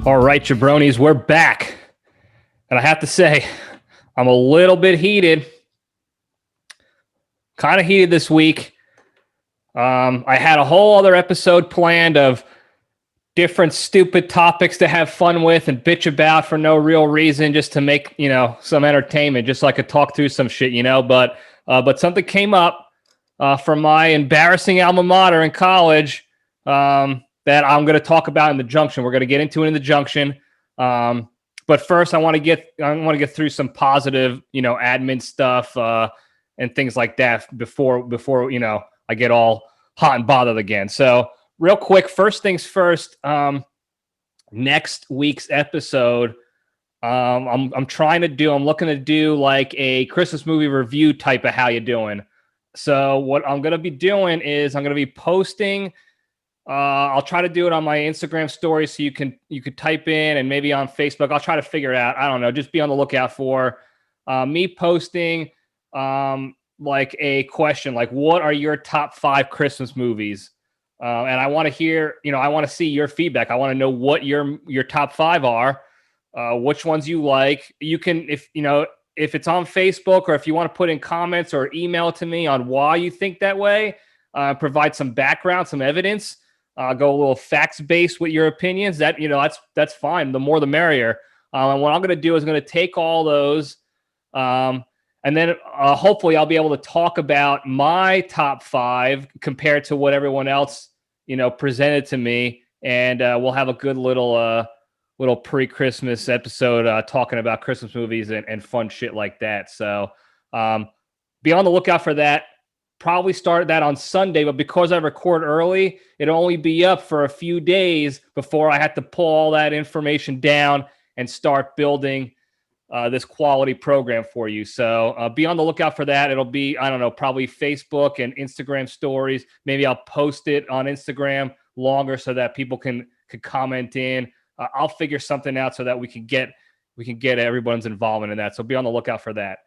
All right, jabronis, we're back. And I have to say, I'm a little bit heated. Kind of heated this week. I had a whole other episode planned of different stupid topics to have fun with and bitch about for no real reason, just to make, some entertainment, just so I could talk through some shit, But something came up from my embarrassing alma mater in college that I'm going to talk about in the junction. We're going to get into it in the junction. But first, I want to get through some positive, admin stuff and things like that before I get all hot and bothered again. So real quick, first things first. Next week's episode, I'm looking to do like a Christmas movie review type of how you doing. So what I'm going to be doing is I'm going to be posting. I'll try to do it on my Instagram story, so you could type in, and maybe on Facebook. I'll try to figure it out. I don't know. Just be on the lookout for me posting like a question, like what are your top 5 Christmas movies? And I want to hear, I want to see your feedback. I want to know what your top 5 are, which ones you like. You can, if it's on Facebook, or if you want to put in comments or email to me on why you think that way, provide some background, some evidence. Go a little facts-based with your opinions. That's fine. The more, the merrier. And what I'm going to do is I'm going to take all those, and then hopefully I'll be able to talk about my top 5 compared to what everyone else, presented to me, and we'll have a good little pre-Christmas episode talking about Christmas movies and fun shit like that. So be on the lookout for that. Probably start that on Sunday, but because I record early, it'll only be up for a few days before I have to pull all that information down and start building this quality program for you. So be on the lookout for that. It'll be, I don't know, probably Facebook and Instagram stories. Maybe I'll post it on Instagram longer so that people can comment in. I'll figure something out so that we can get everyone's involvement in that. So be on the lookout for that.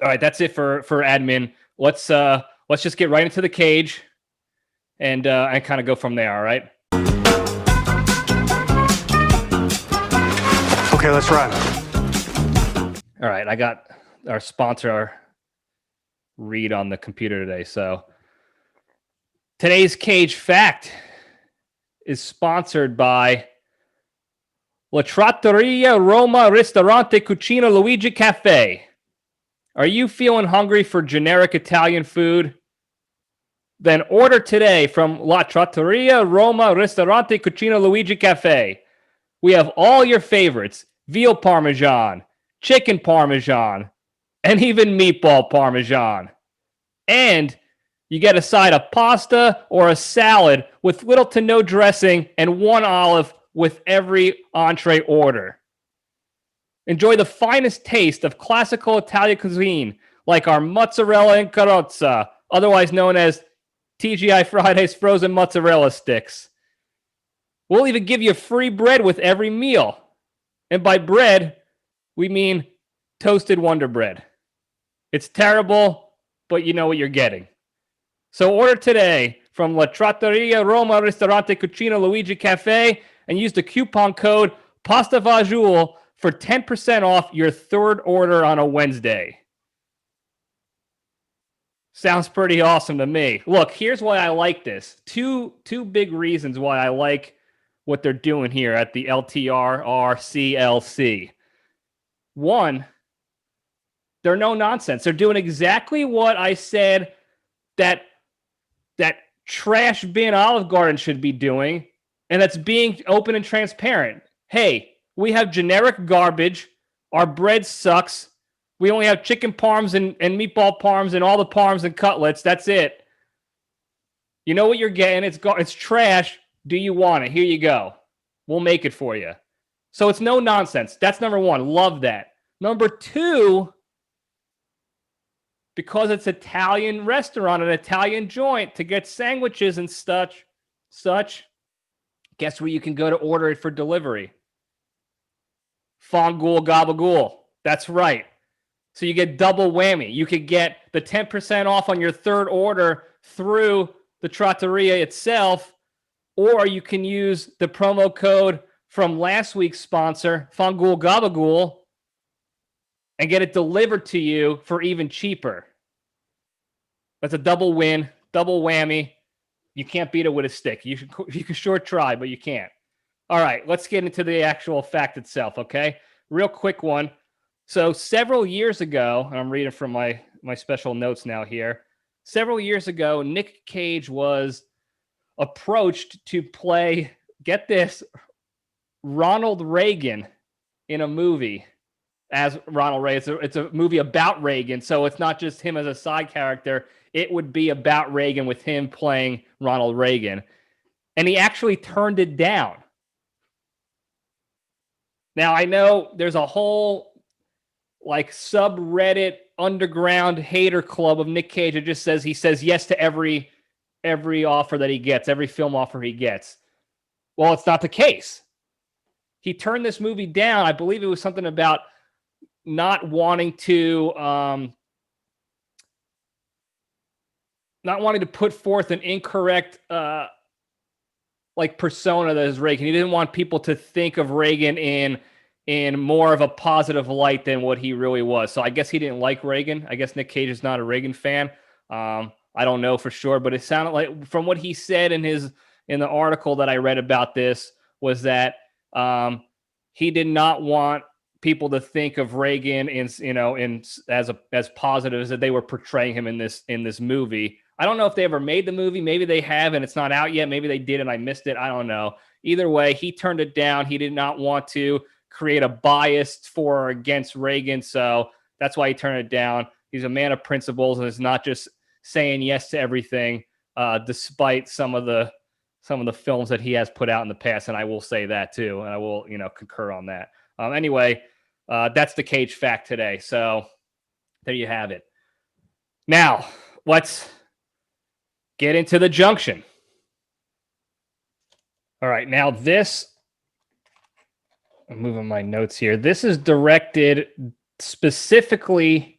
All right, that's it for admin. Let's just get right into the cage and kind of go from there. All right. Okay, let's run. All right, I got our sponsor read on the computer today. So today's cage fact is sponsored by La Trattoria Roma Ristorante Cucina Luigi Cafe. Are you feeling hungry for generic Italian food? Then order today from La Trattoria Roma Ristorante Cucina Luigi Cafe. We have all your favorites: veal parmesan, chicken parmesan, and even meatball parmesan. And you get a side of pasta or a salad with little to no dressing and 1 olive with every entree order. Enjoy the finest taste of classical Italian cuisine, like our mozzarella in carrozza, otherwise known as TGI Fridays frozen mozzarella sticks. We'll even give you free bread with every meal. And by bread, we mean toasted Wonder Bread. It's terrible, but you know what you're getting. So order today from La Trattoria Roma Ristorante Cucina Luigi Cafe and use the coupon code PASTAVAGIUL for 10% off your third order on a Wednesday. Sounds pretty awesome to me. Look, here's why I like this. Two big reasons why I like what they're doing here at the LTRRCLC. One, they're no nonsense. They're doing exactly what I said that trash bin Olive Garden should be doing, and that's being open and transparent. Hey, we have generic garbage. Our bread sucks. We only have chicken parms and meatball parms and all the parms and cutlets. That's it. You know what you're getting. It's trash. Do you want it? Here you go. We'll make it for you. So it's no nonsense. That's number one. Love that. Number two, because it's Italian restaurant, an Italian joint, to get sandwiches and such, guess where you can go to order it for delivery? Fangool Gabagool. That's right. So you get double whammy. You could get the 10% off on your third order through the trattoria itself, or you can use the promo code from last week's sponsor, Fungool Gabagool, and get it delivered to you for even cheaper. That's a double win, double whammy. You can't beat it with a stick. You can sure try, but you can't. All right, let's get into the actual fact itself, okay? Real quick one. So several years ago, and I'm reading from my special notes now here. Several years ago, Nick Cage was approached to play, get this, Ronald Reagan in a movie as Ronald Reagan. It's a movie about Reagan, so it's not just him as a side character. It would be about Reagan with him playing Ronald Reagan. And he actually turned it down. Now, I know there's a whole like subreddit underground hater club of Nick Cage that just says he says yes to every offer that he gets, every film offer he gets. Well, it's not the case. He turned this movie down. I believe it was something about not wanting to put forth an incorrect like persona that is Reagan. He didn't want people to think of Reagan in more of a positive light than what he really was. So I guess he didn't like Reagan. I guess Nick Cage is not a Reagan fan. I don't know for sure, but it sounded like from what he said in the article that I read about this was that he did not want people to think of Reagan as positive as that they were portraying him in this movie. I don't know if they ever made the movie. Maybe they have and it's not out yet. Maybe they did and I missed it. I don't know. Either way, he turned it down. He did not want to create a bias for or against Reagan. So that's why he turned it down. He's a man of principles and is not just saying yes to everything, despite some of the films that he has put out in the past. And I will say that too. And I will, concur on that. Anyway, that's the Cage fact today. So there you have it. Now, let's get into the junction. All right. Now I'm moving my notes here. This is directed specifically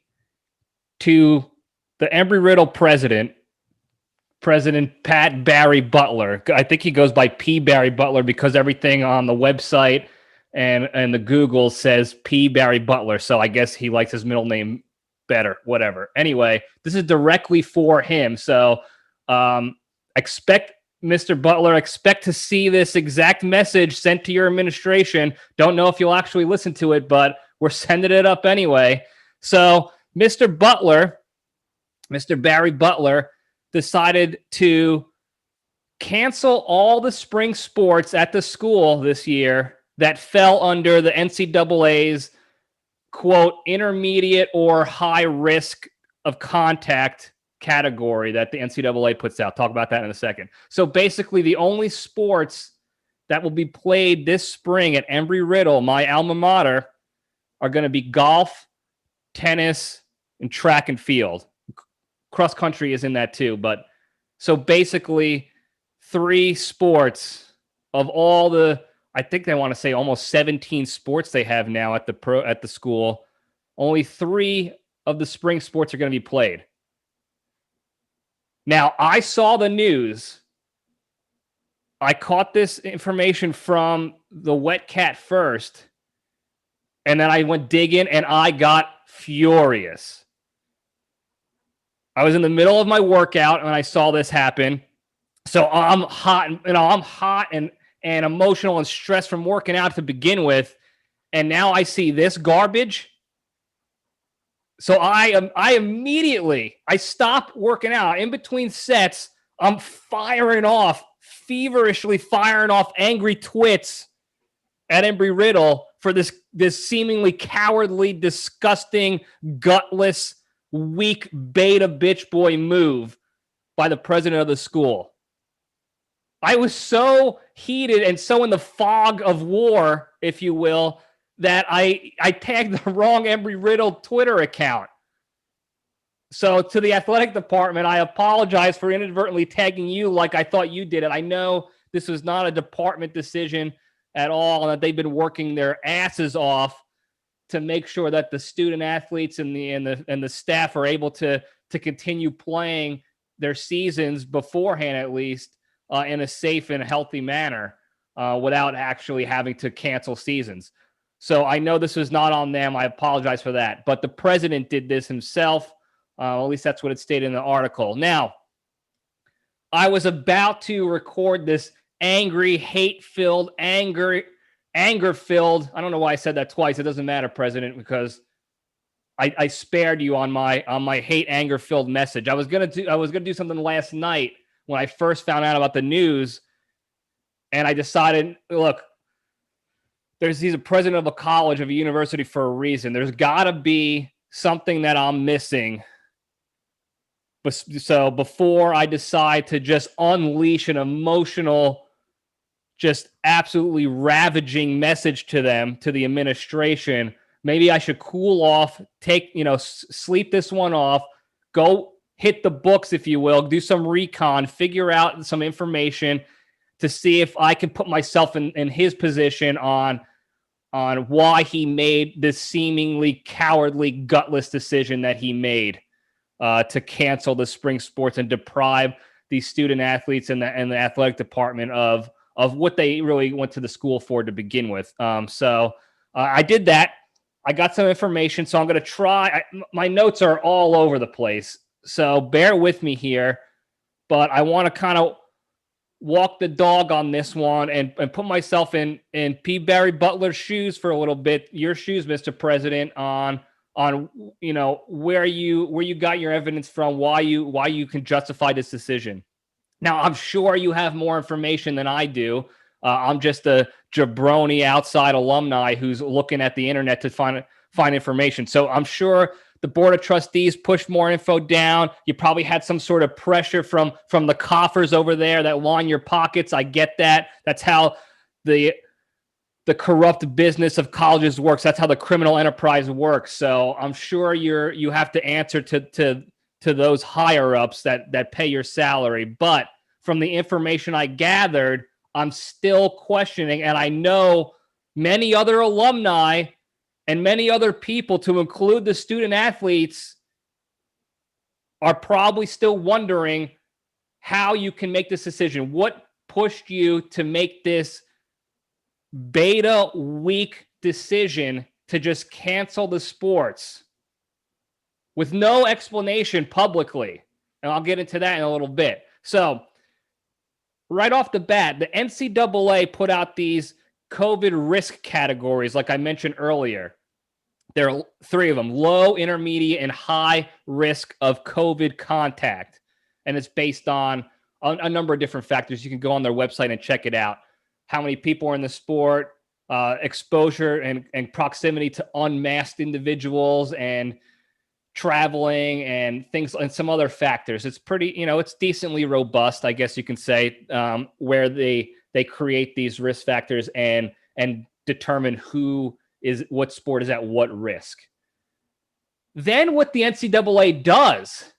to the Embry-Riddle president Pat Barry Butler. I think he goes by P. Barry Butler because everything on the website and the Google says P. Barry Butler. So I guess he likes his middle name better, whatever. Anyway, this is directly for him. So expect Mr. Butler, expect to see this exact message sent to your administration. Don't know if you'll actually listen to it, but we're sending it up anyway. So Mr. Barry Butler, decided to cancel all the spring sports at the school this year that fell under the NCAA's, quote, intermediate or high risk of contact category that the NCAA puts out. Talk about that in a second. So basically the only sports that will be played this spring at Embry-Riddle, my alma mater, are going to be golf, tennis, and track and field. Cross country is in that too. But so basically 3 sports of all the, I think they want to say almost 17 sports they have now at the school. Only 3 of the spring sports are going to be played. Now, I saw the news. I caught this information from the Wet Cat first, and then I went digging, and I got furious. I was in the middle of my workout, and I saw this happen. So I'm hot, and emotional and stressed from working out to begin with, and now I see this garbage. So I immediately stopped working out. In between sets, I'm feverishly firing off angry twits at Embry-Riddle for this seemingly cowardly, disgusting, gutless, weak beta bitch boy move by the president of the school. I was so heated and so in the fog of war, if you will, that I tagged the wrong Embry-Riddle Twitter account. So to the athletic department, I apologize for inadvertently tagging you like I thought you did it. I know this was not a department decision at all, and that they've been working their asses off to make sure that the student athletes and the staff are able to continue playing their seasons beforehand, at least. in a safe and healthy manner without actually having to cancel seasons. So I know this was not on them. I apologize for that. But the president did this himself. At least that's what it stated in the article. Now, I was about to record this angry, hate-filled, anger-filled. I don't know why I said that twice. It doesn't matter, President, because I spared you on my hate, anger-filled message. I was gonna do something last night when I first found out about the news, and I decided, look, he's a president of a college, of a university, for a reason. There's got to be something that I'm missing. So before I decide to just unleash an emotional, just absolutely ravaging message to them, to the administration, maybe I should cool off, sleep this one off, go hit the books, if you will, do some recon, figure out some information to see if I can put myself in his position on why he made this seemingly cowardly, gutless decision that he made to cancel the spring sports and deprive these student athletes and the athletic department of what they really went to the school for to begin with. So I did that. I got some information, so I'm going to try. My notes are all over the place, so bear with me here. But I want to kind of walk the dog on this one and put myself in P. Barry Butler's shoes for a little bit, your shoes, Mr. President, on where you got your evidence from, why you can justify this decision. Now, I'm sure you have more information than I do. I'm just a jabroni outside alumni who's looking at the internet to find information. So I'm sure the Board of Trustees pushed more info down. You probably had some sort of pressure from the coffers over there that line your pockets. I get that. That's how the corrupt business of colleges works. That's how the criminal enterprise works. So I'm sure you have to answer to those higher ups that pay your salary. But from the information I gathered, I'm still questioning, and I know many other alumni and many other people, to include the student athletes, are probably still wondering how you can make this decision. What pushed you to make this beta week decision to just cancel the sports with no explanation publicly? And I'll get into that in a little bit. So right off the bat, the NCAA put out these COVID risk categories, like I mentioned earlier. There are 3 of them: low, intermediate, and high risk of COVID contact. And it's based on a number of different factors. You can go on their website and check it out. How many people are in the sport, exposure and proximity to unmasked individuals, and traveling, and things, and some other factors. It's pretty, it's decently robust, I guess you can say, where they create these risk factors and determine what sport is at what risk. Then what the NCAA does,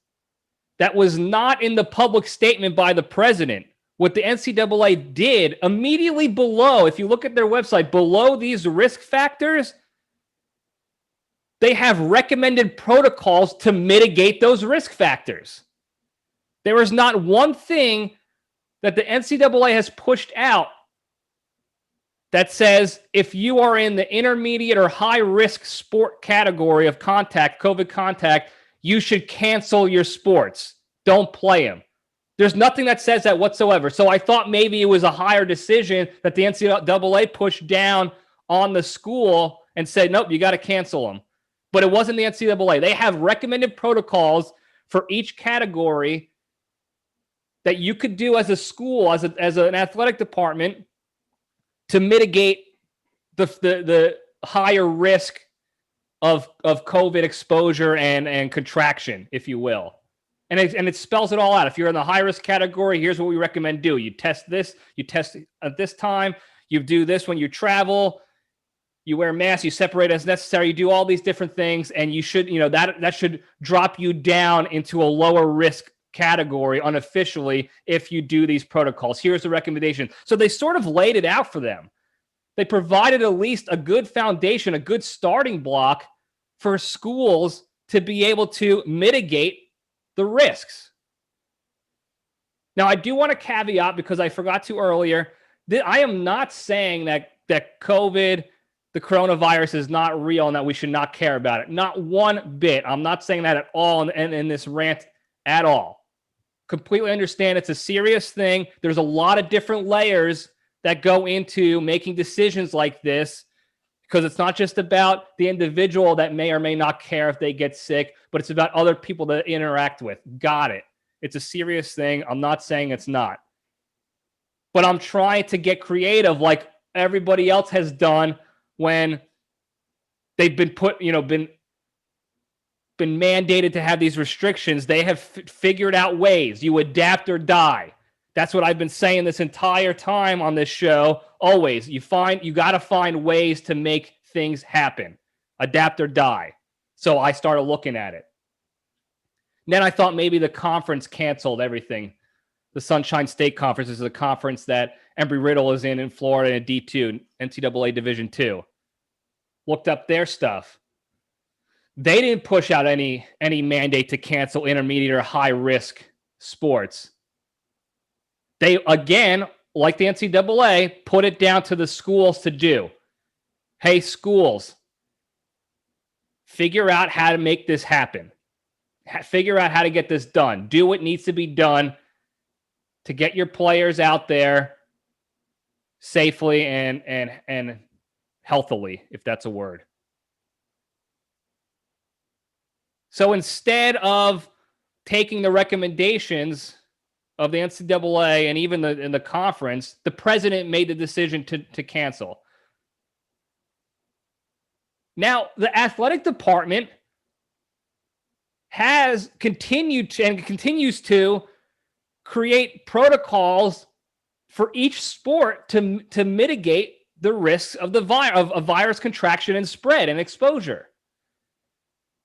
that was not in the public statement by the president, what the NCAA did immediately below, if you look at their website, below these risk factors, they have recommended protocols to mitigate those risk factors. There is not one thing that the NCAA has pushed out that says if you are in the intermediate or high risk sport category of COVID contact, you should cancel your sports. Don't play them. There's nothing that says that whatsoever. So I thought maybe it was a higher decision that the NCAA pushed down on the school and said, nope, you got to cancel them. But it wasn't the NCAA. They have recommended protocols for each category that you could do as a school, as an athletic department, to mitigate the higher risk of COVID exposure and contraction, if you will. And it spells it all out. If you're in the high risk category, here's what we recommend do. You test this, you test at this time, you do this when you travel, you wear masks, you separate as necessary, you do all these different things, and you should, that should drop you down into a lower risk category unofficially if you do these protocols. Here's the recommendation. So they sort of laid it out for them. They provided at least a good foundation, a good starting block for schools to be able to mitigate the risks. Now, I do want to caveat, because I forgot to earlier, that I am not saying that COVID, the coronavirus, is not real and that we should not care about it. Not one bit. I'm not saying that at all in this rant at all. Completely understand it's a serious thing. There's a lot of different layers that go into making decisions like this, because it's not just about the individual that may or may not care if they get sick, but it's about other people that interact with. Got it. It's a serious thing. I'm not saying it's not. But I'm trying to get creative like everybody else has done when they've been been mandated to have these restrictions. They have figured out ways. You adapt or die. That's what I've been saying this entire time on this show. Always. You got to find ways to make things happen. Adapt or die. So I started looking at it. Then I thought maybe the conference canceled everything. The Sunshine State Conference is a conference that Embry-Riddle is in Florida in D2, NCAA Division II. Looked up their stuff. They didn't push out any mandate to cancel intermediate or high risk sports. They, again, like the NCAA, put it down to the schools to do. Hey, schools, figure out how to make this happen. Figure out how to get this done. Do what needs to be done to get your players out there safely and healthily, if that's a word. So instead of taking the recommendations of the NCAA and even in the conference, the president made the decision to cancel. Now, the athletic department has continued to and continues to create protocols for each sport to mitigate the risks of of virus contraction and spread and exposure.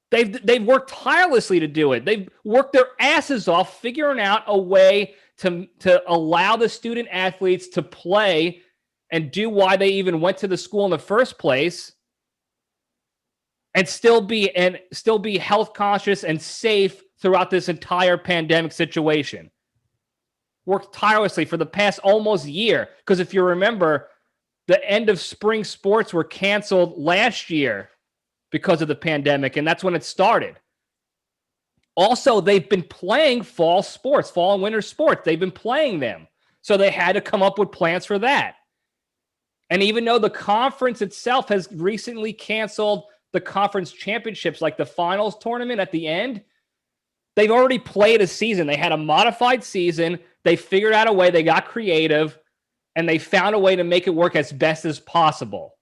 They've worked tirelessly to do it. They've worked their asses off figuring out a way to allow the student athletes to play and do why they even went to the school in the first place, and still be health conscious and safe throughout this entire pandemic situation. Worked tirelessly for the past almost year, because if you remember, the end of spring sports were canceled last year because of the pandemic, and that's when it started. Also, they've been playing fall sports, fall and winter sports. They've been playing them, so they had to come up with plans for that. And even though the conference itself has recently canceled the conference championships, like the finals tournament at the end, they've already played a season. They had a modified season. They figured out a way. They got creative, and they found a way to make it work as best as possible.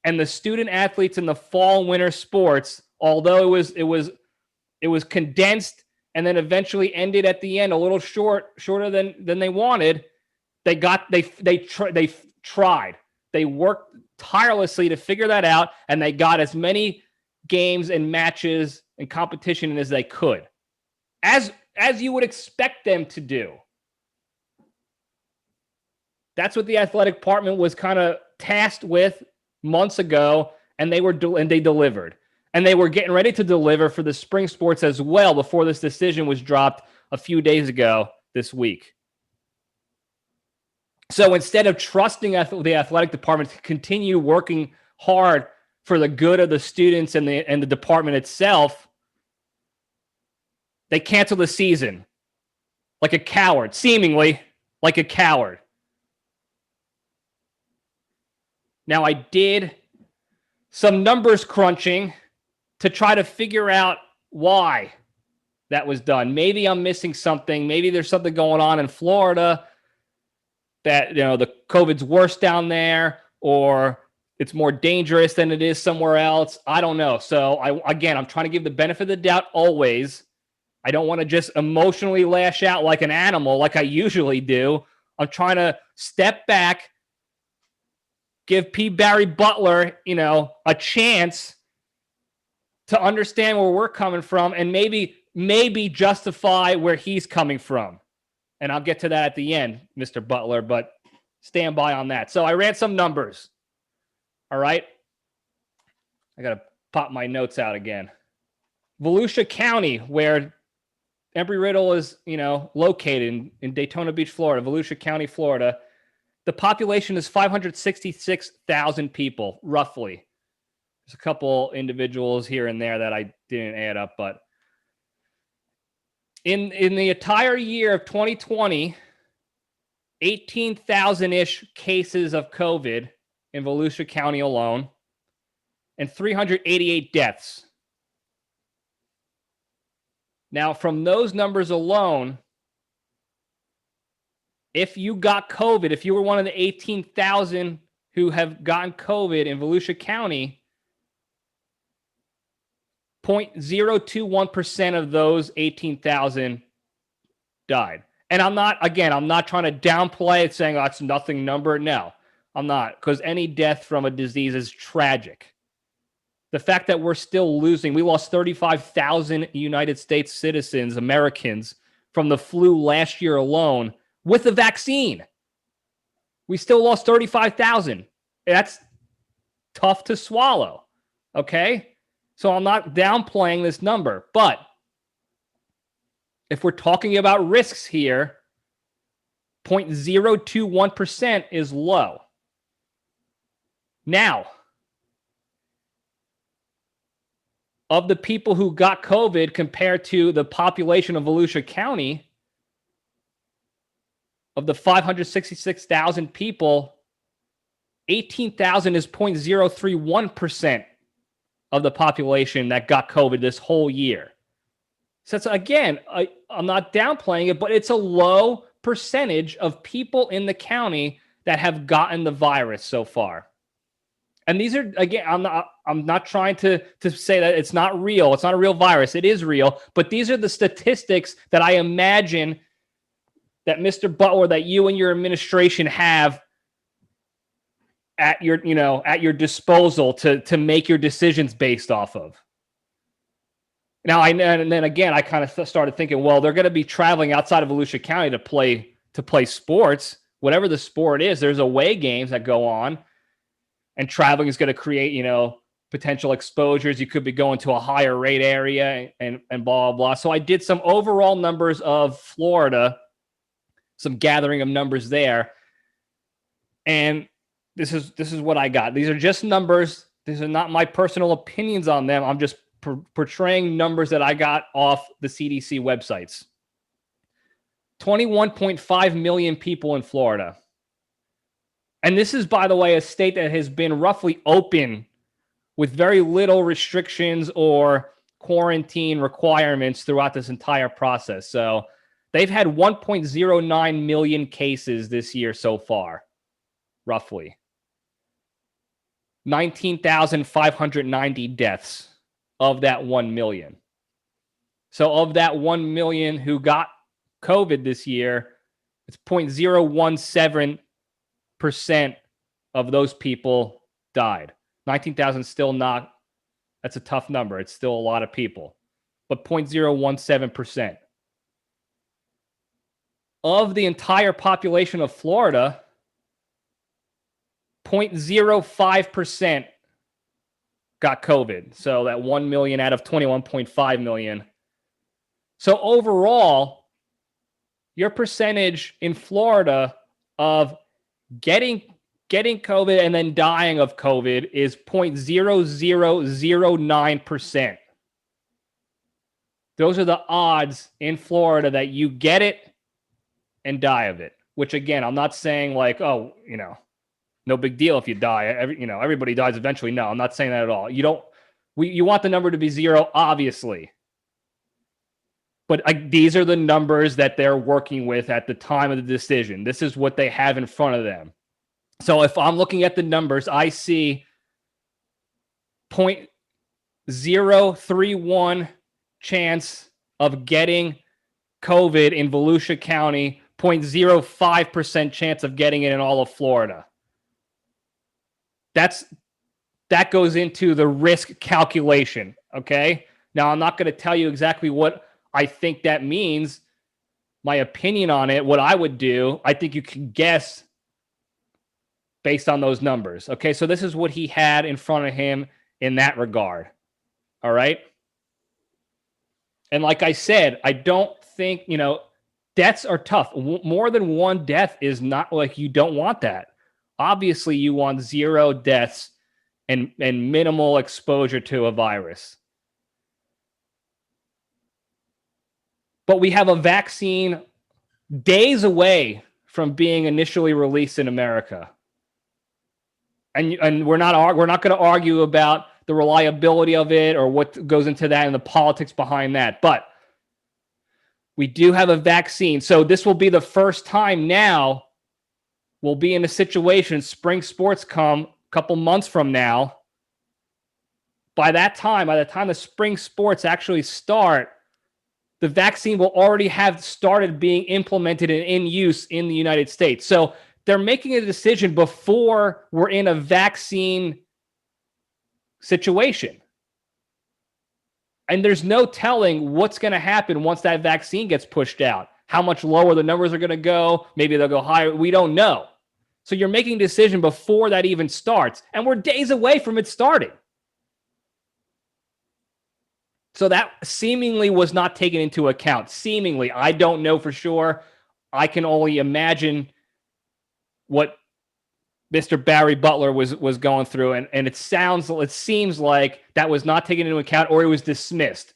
And the student athletes in the fall and winter sports, although it was condensed and then eventually ended at the end a little shorter than they wanted, they tried. They worked tirelessly to figure that out, and they got as many games and matches and competition as they could, as you would expect them to do. That's what the athletic department was kind of tasked with months ago, and they delivered. And they were getting ready to deliver for the spring sports as well before this decision was dropped a few days ago this week. So instead of trusting the athletic department to continue working hard for the good of the students and the department itself, they canceled the season like a coward, seemingly like a coward. Now, I did some numbers crunching to try to figure out why that was done. Maybe I'm missing something. Maybe there's something going on in Florida that, the COVID's worse down there, or it's more dangerous than it is somewhere else. I don't know. So I'm trying to give the benefit of the doubt always. I don't want to just emotionally lash out like an animal like I usually do. I'm trying to step back, give P. Barry Butler, a chance to understand where we're coming from, and maybe justify where he's coming from. And I'll get to that at the end, Mr. Butler, but stand by on that. So I ran some numbers. All right. I got to pop my notes out again. Volusia County, where Embry-Riddle is, located in Daytona Beach, Florida, Volusia County, Florida. The population is 566,000 people, roughly. There's a couple individuals here and there that I didn't add up, but in the entire year of 2020, 18,000-ish cases of COVID in Volusia County alone, and 388 deaths. Now, from those numbers alone, if you got COVID, if you were one of the 18,000 who have gotten COVID in Volusia County, 0.021% of those 18,000 died. And I'm not trying to downplay it saying, oh, it's nothing number. No, I'm not, because any death from a disease is tragic. The fact that we're still losing, we lost 35,000 United States citizens, Americans, from the flu last year alone with the vaccine. We still lost 35,000. That's tough to swallow, okay? So I'm not downplaying this number, but if we're talking about risks here, 0.021% is low. Now, of the people who got COVID compared to the population of Volusia County, of the 566,000 people, 18,000 is 0.031% of the population that got COVID this whole year. So it's, again, I'm not downplaying it, but it's a low percentage of people in the county that have gotten the virus so far. And these are, again, I'm not trying to say that it's not real. It's not a real virus. It is real. But these are the statistics that I imagine that Mr. Butler, that you and your administration have at your disposal to make your decisions based off of. Now, and then again, I kind of started thinking, well, they're going to be traveling outside of Volusia County to play sports, whatever the sport is. There's away games that go on, and traveling is going to create, potential exposures. You could be going to a higher rate area and blah, blah, blah. So I did some overall numbers of Florida, some gathering of numbers there. And this is what I got. These are just numbers. These are not my personal opinions on them. I'm just portraying numbers that I got off the CDC websites. 21.5 million people in Florida. And this is, by the way, a state that has been roughly open with very little restrictions or quarantine requirements throughout this entire process. So they've had 1.09 million cases this year so far, roughly. 19,590 deaths of that 1 million. So of that 1 million who got COVID this year, it's 0.017% of those people died. 19,000 still not, that's a tough number. It's still a lot of people, but 0.017%. Of the entire population of Florida, 0.05% got COVID. So that 1 million out of 21.5 million. So overall, your percentage in Florida of getting COVID and then dying of COVID is 0.0009%. Those are the odds in Florida that you get it and die of it, which, again, I'm not saying like, oh, no big deal if you die. Everybody dies eventually. No, I'm not saying that at all. You want the number to be zero, obviously. But these are the numbers that they're working with at the time of the decision. This is what they have in front of them. So if I'm looking at the numbers, I see 0.031 chance of getting COVID in Volusia County, 0.05% chance of getting it in all of Florida. That goes into the risk calculation, okay? Now, I'm not going to tell you exactly what I think that means, my opinion on it, what I would do. I think you can guess based on those numbers, okay? So this is what he had in front of him in that regard, all right? And like I said, I don't think, deaths are tough. More than one death is not like, you don't want that. Obviously, you want 0 deaths and minimal exposure to a virus. But we have a vaccine days away from being initially released in America. And we're not going to argue about the reliability of it or what goes into that and the politics behind that. But we do have a vaccine. So this will be the first time now we'll be in a situation, spring sports come a couple months from now. By the time the spring sports actually start, the vaccine will already have started being implemented and in use in the United States. So they're making a decision before we're in a vaccine situation. And there's no telling what's going to happen once that vaccine gets pushed out. How much lower the numbers are going to go. Maybe they'll go higher. We don't know. So you're making a decision before that even starts. And we're days away from it starting. So that seemingly was not taken into account. Seemingly. I don't know for sure. I can only imagine what Mr. Barry Butler was going through, and it seems like that was not taken into account, or it was dismissed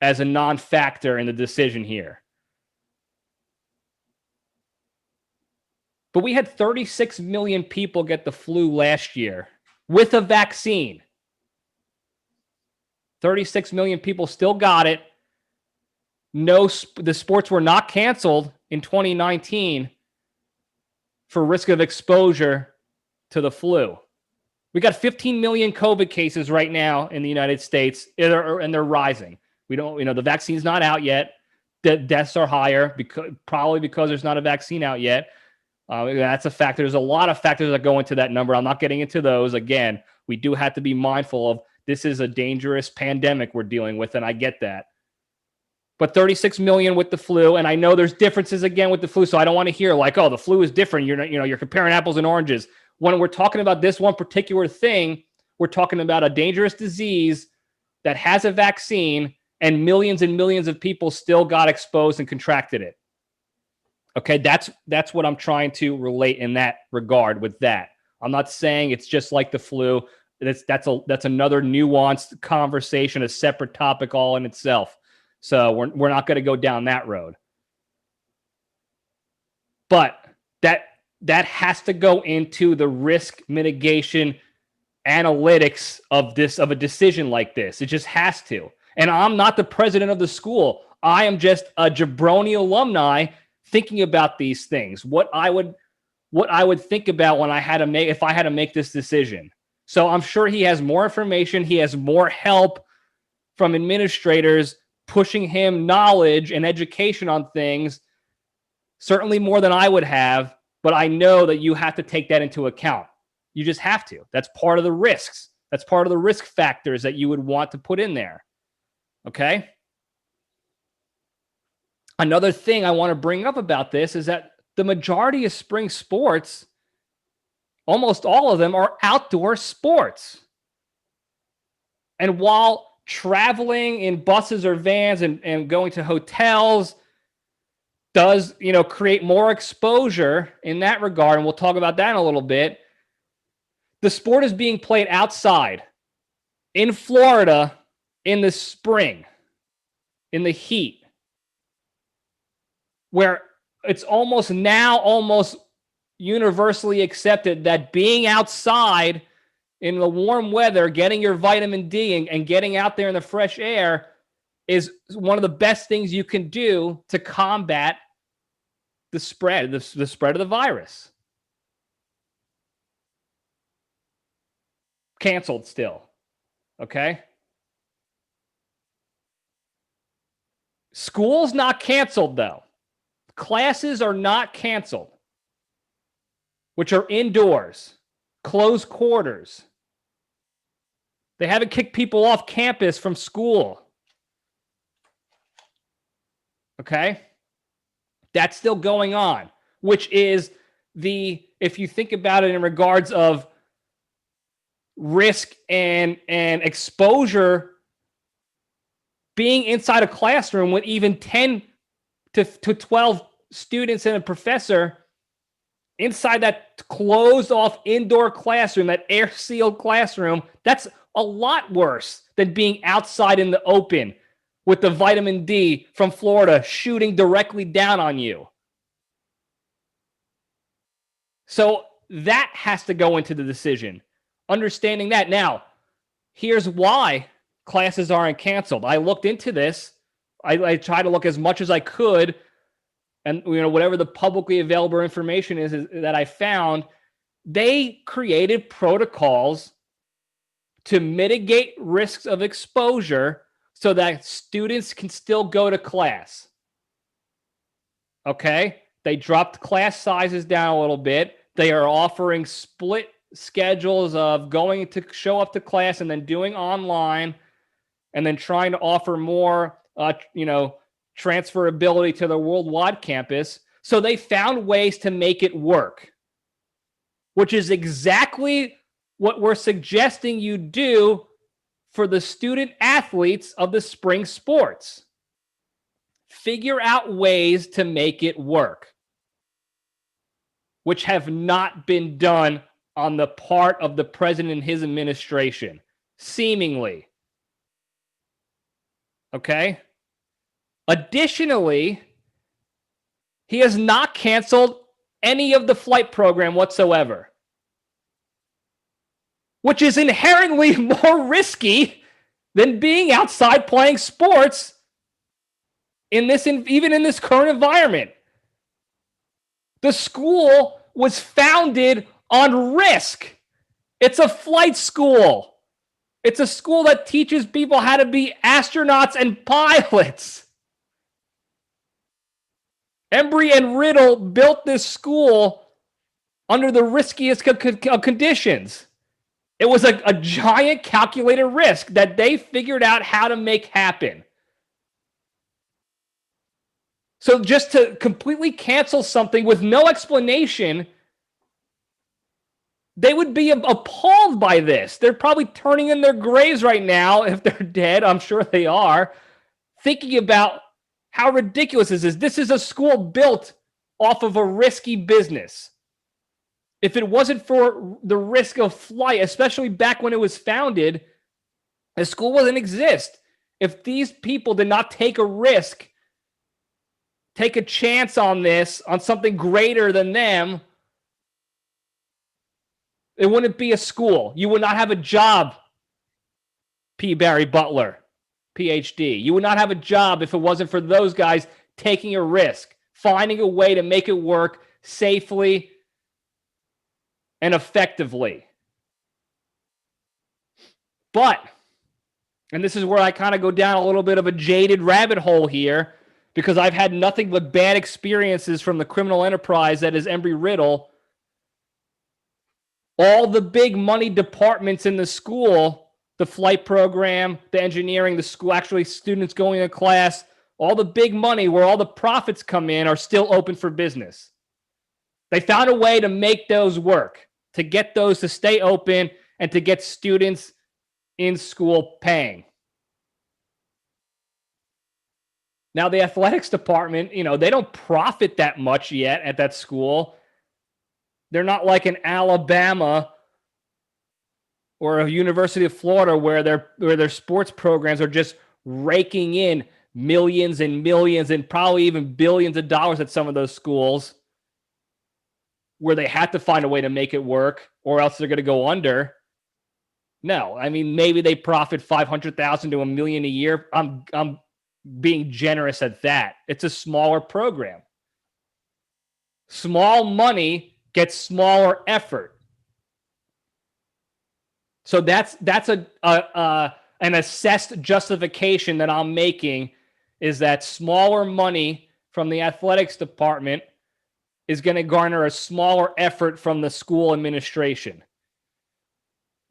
as a non-factor in the decision here. But we had 36 million people get the flu last year with a vaccine. 36 million people still got it. The sports were not canceled in 2019 for risk of exposure to the flu. We got 15 million COVID cases right now in the United States, and they're rising. We don't, the vaccine's not out yet. The deaths are higher probably because there's not a vaccine out yet. That's a factor. There's a lot of factors that go into that number. I'm not getting into those. Again, we do have to be mindful of this is a dangerous pandemic we're dealing with, and I get that. But 36 million with the flu, and I know there's differences again with the flu, so I don't want to hear like, oh, the flu is different. You're comparing apples and oranges. When we're talking about this one particular thing, we're talking about a dangerous disease that has a vaccine, and millions of people still got exposed and contracted it. Okay, that's what I'm trying to relate in that regard with that. I'm not saying it's just like the flu. That's another nuanced conversation, a separate topic all in itself. So we're not going to go down that road. But that has to go into the risk mitigation analytics of a decision like this. It just has to. And I'm not the president of the school. I am just a jabroni alumni thinking about these things. What I would think about when if I had to make this decision. So I'm sure he has more information. He has more help from administrators pushing him knowledge and education on things, certainly more than I would have, but I know that you have to take that into account. You just have to. That's part of the risks. That's part of the risk factors that you would want to put in there. Okay? Another thing I want to bring up about this is that the majority of spring sports, almost all of them, are outdoor sports. And while traveling in buses or vans and going to hotels does, create more exposure in that regard, and we'll talk about that in a little bit, the sport is being played outside in Florida in the spring, in the heat, where it's almost universally accepted that being outside in the warm weather, getting your vitamin D and getting out there in the fresh air is one of the best things you can do to combat the spread of the virus. Canceled still. Okay? School's not canceled, though. Classes are not canceled, which are indoors, closed quarters. They haven't kicked people off campus from school. Okay? That's still going on, which is if you think about it in regards of risk and exposure being inside a classroom with even 10 to 12 students and a professor inside that closed off indoor classroom, that air sealed classroom, that's a lot worse than being outside in the open with the vitamin D from Florida shooting directly down on you. So that has to go into the decision. Understanding that. Now, here's why classes aren't canceled. I looked into this. I tried to look as much as I could. And whatever the publicly available information is that I found, they created protocols to mitigate risks of exposure so that students can still go to class. Okay? They dropped class sizes down a little bit. They are offering split schedules of going to show up to class and then doing online, and then trying to offer more, transferability to the worldwide campus. So they found ways to make it work, which is exactly what we're suggesting you do for the student athletes of the spring sports. Figure out ways to make it work, which have not been done on the part of the president and his administration, seemingly. Okay? Additionally, he has not canceled any of the flight program whatsoever, which is inherently more risky than being outside playing sports even in this current environment. The school was founded on risk. It's a flight school. It's a school that teaches people how to be astronauts and pilots. Embry and Riddle built this school under the riskiest of conditions. It was a giant calculated risk that they figured out how to make happen. So just to completely cancel something with no explanation, they would be appalled by this. They're probably turning in their graves right now if they're dead. I'm sure they are, thinking about how ridiculous this is. This is a school built off of a risky business. If it wasn't for the risk of flight, especially back when it was founded, the school wouldn't exist. If these people did not take a risk, take a chance on this, on something greater than them, it wouldn't be a school. You would not have a job, P. Barry Butler, PhD. You would not have a job if it wasn't for those guys taking a risk, finding a way to make it work safely and effectively. But, and this is where I kind of go down a little bit of a jaded rabbit hole here, because I've had nothing but bad experiences from the criminal enterprise that is Embry-Riddle. All the big money departments in the school, the flight program, the engineering, the school, actually students going to class, all the big money where all the profits come in are still open for business. They found a way to make those work, to get those to stay open and to get students in school paying. Now, the athletics department, they don't profit that much yet at that school. They're not like an Alabama or a University of Florida where their sports programs are just raking in millions and millions and probably even billions of dollars at some of those schools, where they have to find a way to make it work or else they're going to go under. No, I mean, maybe they profit $500,000 to $1 million a year. I'm being generous at that. It's a smaller program. Small money gets smaller effort. So that's an assessed justification that I'm making, is that smaller money from the athletics department is going to garner a smaller effort from the school administration.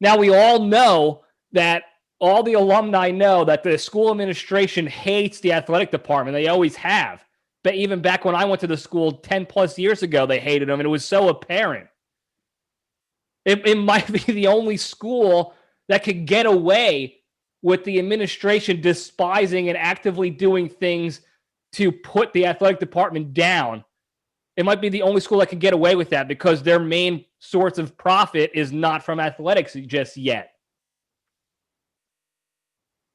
Now, we all know that, all the alumni know that the school administration hates the athletic department. They always have. But even back when I went to the school 10 plus years ago, they hated them, and it was so apparent. It might be the only school that could get away with the administration despising and actively doing things to put the athletic department down. It might be the only school that can get away with that because their main source of profit is not from athletics just yet.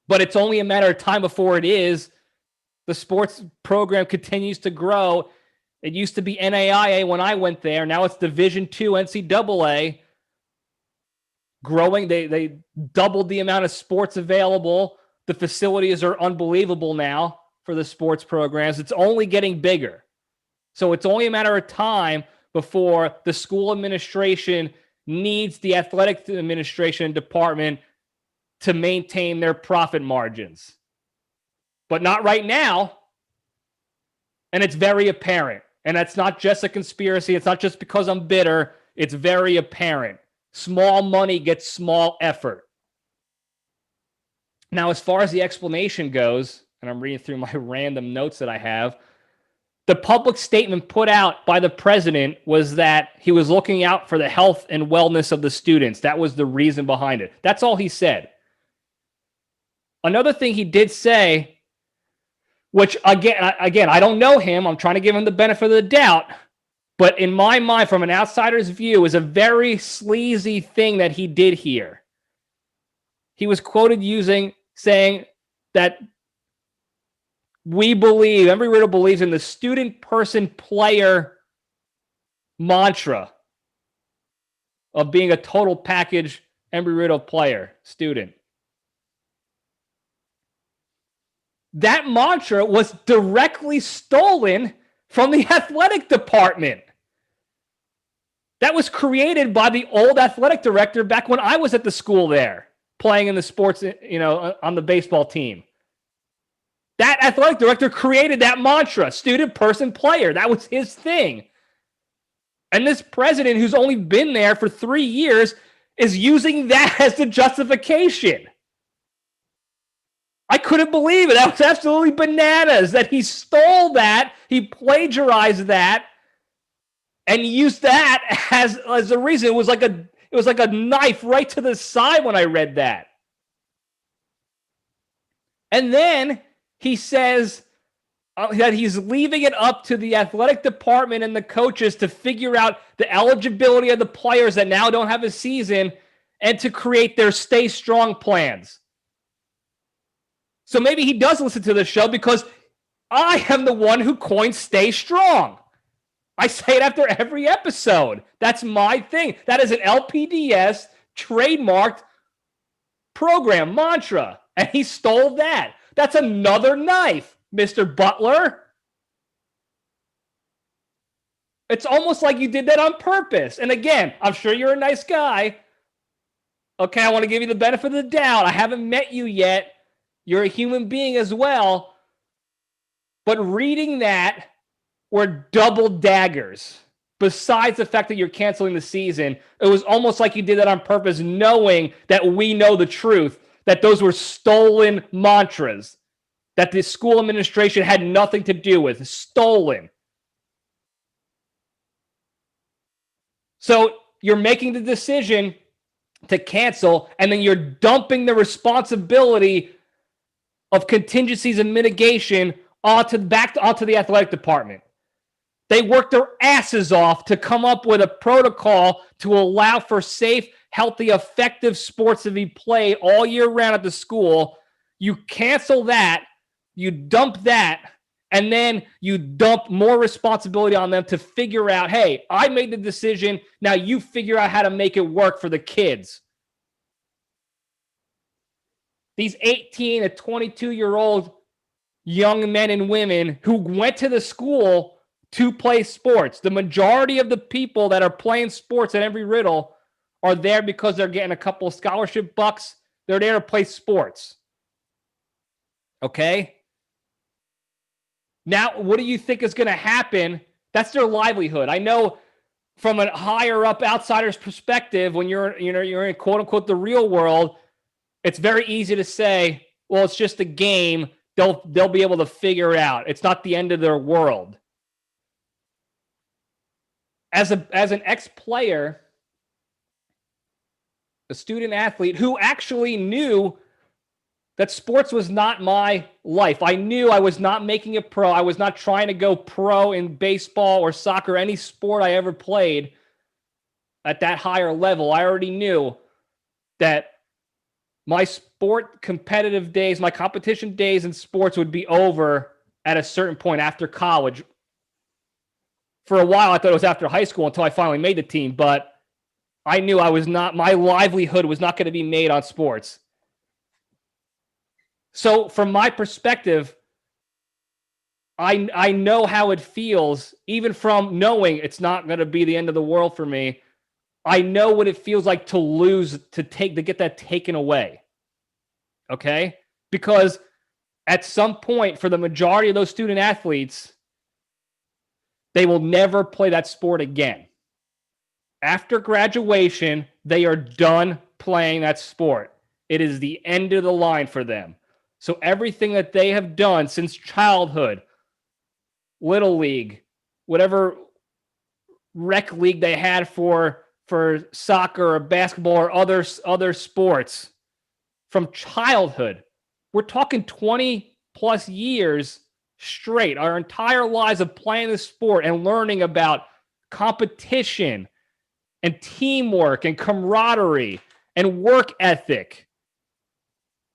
But it's only a matter of time before it is. The sports program continues to grow. It used to be NAIA when I went there. Now it's Division II NCAA. Growing, they doubled the amount of sports available. The facilities are unbelievable now for the sports programs. It's only getting bigger. So it's only a matter of time before the school administration needs the athletic administration department to maintain their profit margins. But not right now. And it's very apparent. And that's not just a conspiracy. It's not just because I'm bitter. It's very apparent. Small money gets small effort. Now, as far as the explanation goes, and I'm reading through my random notes that I have, the public statement put out by the president was that he was looking out for the health and wellness of the students. That was the reason behind it. That's all he said. Another thing he did say, which again, I don't know him. I'm trying to give him the benefit of the doubt. But in my mind, from an outsider's view, is a very sleazy thing that he did here. He was quoted saying that Embry-Riddle believes in the student, person, player mantra of being a total package Embry-Riddle player, student. That mantra was directly stolen from the athletic department. That was created by the old athletic director back when I was at the school there, playing in the sports, on the baseball team. That athletic director created that mantra, student, person, player. That was his thing. And this president, who's only been there for 3 years, is using that as the justification. I couldn't believe it. That was absolutely bananas that he stole that, he plagiarized that, and used that as a reason. It was like a knife right to the side when I read that. And then he says that he's leaving it up to the athletic department and the coaches to figure out the eligibility of the players that now don't have a season and to create their stay strong plans. So maybe he does listen to the show because I am the one who coined stay strong. I say it after every episode. That's my thing. That is an LPDS trademarked program mantra. And he stole that. That's another knife, Mr. Butler. It's almost like you did that on purpose. And again, I'm sure you're a nice guy. Okay, I want to give you the benefit of the doubt. I haven't met you yet. You're a human being as well. But reading that were double daggers. Besides the fact that you're canceling the season, it was almost like you did that on purpose, knowing that we know the truth, that those were stolen mantras, that the school administration had nothing to do with. Stolen. So you're making the decision to cancel, and then you're dumping the responsibility of contingencies and mitigation onto the athletic department. They worked their asses off to come up with a protocol to allow for safe, healthy, effective sports to be played all year round at the school. You cancel that, you dump that, and then you dump more responsibility on them to figure out, hey, I made the decision, now you figure out how to make it work for the kids. These 18 to 22-year-old young men and women who went to the school to play sports. The majority of the people that are playing sports at Embry-Riddle are there because they're getting a couple of scholarship bucks. They're there to play sports. Okay? Now, what do you think is going to happen? That's their livelihood. I know from a higher up outsider's perspective, when you're in quote unquote the real world, it's very easy to say, well, it's just a game. They'll be able to figure it out. It's not the end of their world. As an ex-player, a student athlete who actually knew that sports was not my life. I knew I was not making it pro. I was not trying to go pro in baseball or soccer, any sport I ever played at that higher level. I already knew that my sport competitive days, my competition days in sports would be over at a certain point after college. For a while, I thought it was after high school until I finally made the team, but I knew I was not, my livelihood was not going to be made on sports. So from my perspective, I know how it feels, even from knowing it's not going to be the end of the world for me. I know what it feels like to lose, to get that taken away. Okay? Because at some point, for the majority of those student athletes, they will never play that sport again. After graduation, they are done playing that sport. It is the end of the line for them. So everything that they have done since childhood, little league, whatever rec league they had for soccer or basketball or other sports from childhood, we're talking 20 plus years straight, our entire lives of playing the sport and learning about competition and teamwork and camaraderie and work ethic.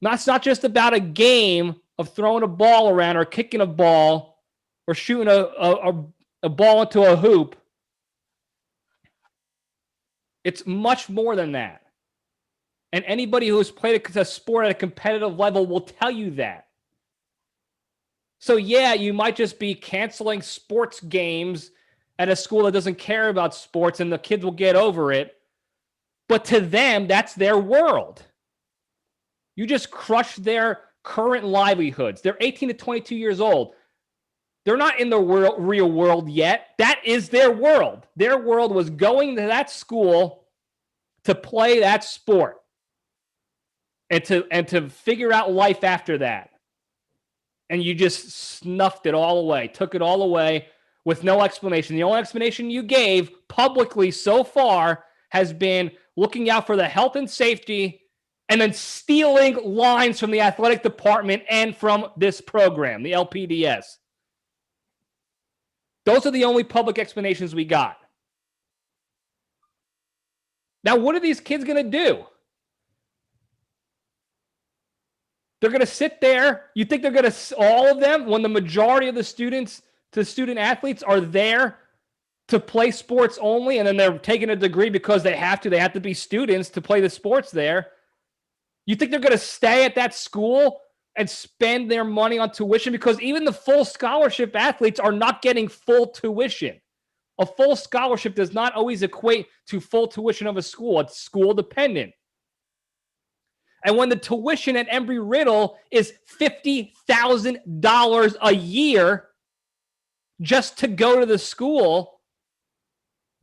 It's not just about a game of throwing a ball around or kicking a ball or shooting a ball into a hoop. It's much more than that. And anybody who has played a sport at a competitive level will tell you that. So yeah, you might just be canceling sports games at a school that doesn't care about sports and the kids will get over it. But to them, that's their world. You just crush their current livelihoods. They're 18 to 22 years old. They're not in the real world yet. That is their world. Their world was going to that school to play that sport and to figure out life after that. And you just snuffed it all away, took it all away with no explanation. The only explanation you gave publicly so far has been looking out for the health and safety and then stealing lines from the athletic department and from this program, the LPDS. Those are the only public explanations we got. Now, what are these kids going to do? They're going to sit there. You think they're going to, all of them, when the majority of the student athletes are there to play sports only, and then they're taking a degree because they have to be students to play the sports there. You think they're going to stay at that school and spend their money on tuition? Because even the full scholarship athletes are not getting full tuition. A full scholarship does not always equate to full tuition of a school. It's school dependent. And when the tuition at Embry-Riddle is $50,000 a year just to go to the school,